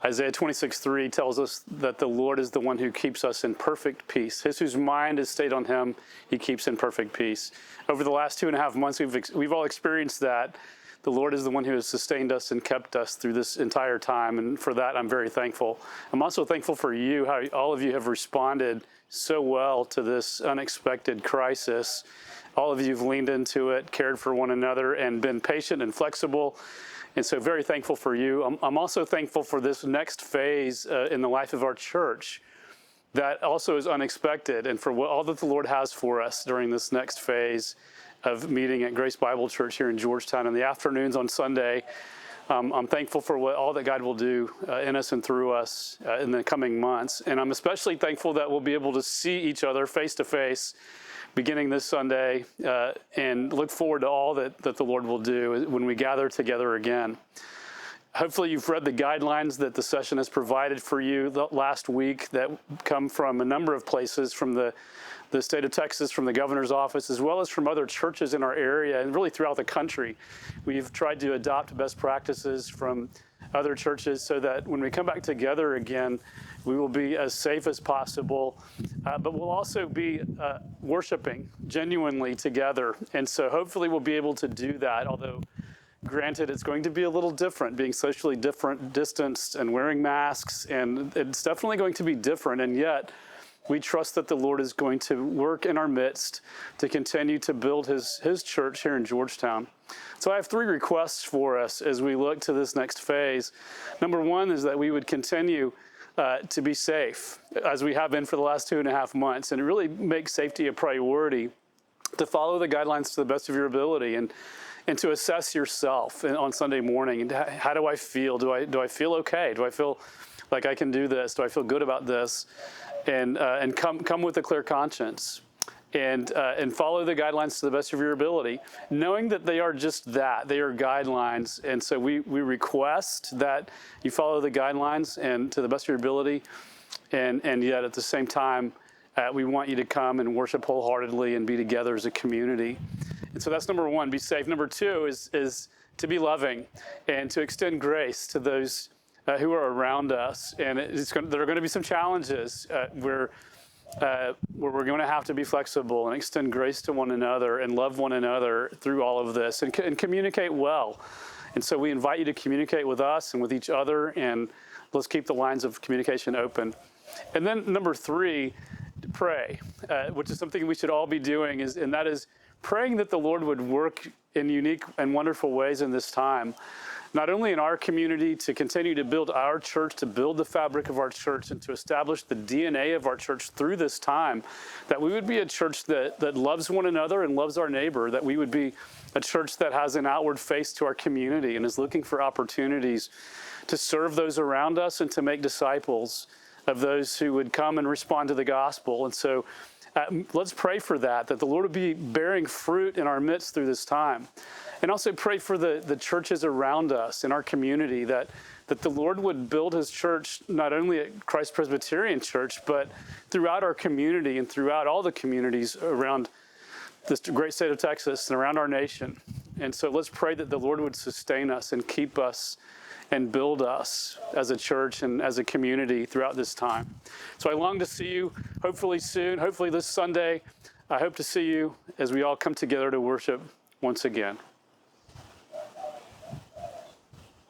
Isaiah 26:3 tells us that the Lord is the one who keeps us in perfect peace. His whose mind is stayed on him, he keeps in perfect peace. Over the last 2.5 months, we've all experienced that. The Lord is the one who has sustained us and kept us through this entire time, and for that, I'm very thankful. I'm also thankful for you, how all of you have responded so well to this unexpected crisis. All of you have leaned into it, cared for one another, and been patient and flexible. And so very thankful for you. I'm also thankful for this next phase in the life of our church that also is unexpected, and for all that the Lord has for us during this next phase of meeting at Grace Bible Church here in Georgetown in the afternoons on Sunday. I'm thankful for all that God will do in us and through us in the coming months. And I'm especially thankful that we'll be able to see each other face to face beginning this Sunday, and look forward to all that the Lord will do when we gather together again. Hopefully you've read the guidelines that the session has provided for you last week that come from a number of places, from the state of Texas, from the governor's office, as well as from other churches in our area and really throughout the country. We've tried to adopt best practices from other churches so that when we come back together again, we will be as safe as possible, but we'll also be worshiping genuinely together. And so hopefully we'll be able to do that, although granted, it's going to be a little different, being socially distanced and wearing masks, and it's definitely going to be different. And yet, we trust that the Lord is going to work in our midst to continue to build his church here in Georgetown. So I have 3 requests for us as we look to this next phase. Number 1 is that we would continue to be safe, as we have been for the last 2.5 months, and really make safety a priority, to follow the guidelines to the best of your ability, and to assess yourself on Sunday morning. And how do I feel? Do I feel okay? Do I feel like I can do this? Do I feel good about this? And come with a clear conscience, and follow the guidelines to the best of your ability, knowing that they are just that. They are guidelines. And so we request that you follow the guidelines and to the best of your ability, and yet at the same time, we want you to come and worship wholeheartedly and be together as a community. And so that's number 1, be safe. Number 2 is to be loving and to extend grace to those who are around us. And there are going to be some challenges where we're going to have to be flexible and extend grace to one another and love one another through all of this, and communicate well. And so we invite you to communicate with us and with each other, and let's keep the lines of communication open. And then number 3, pray, which is something we should all be doing, and that is praying that the Lord would work in unique and wonderful ways in this time, not only in our community to continue to build our church, to build the fabric of our church, and to establish the DNA of our church through this time, that we would be a church that loves one another and loves our neighbor, that we would be a church that has an outward face to our community and is looking for opportunities to serve those around us and to make disciples of those who would come and respond to the gospel. And so let's pray for that the Lord would be bearing fruit in our midst through this time. And also pray for the churches around us in our community, that the Lord would build his church not only at Christ Presbyterian Church, but throughout our community and throughout all the communities around this great state of Texas and around our nation. And so let's pray that the Lord would sustain us and keep us and build us as a church and as a community throughout this time. So I long to see you hopefully soon, hopefully this Sunday. I hope to see you as we all come together to worship once again.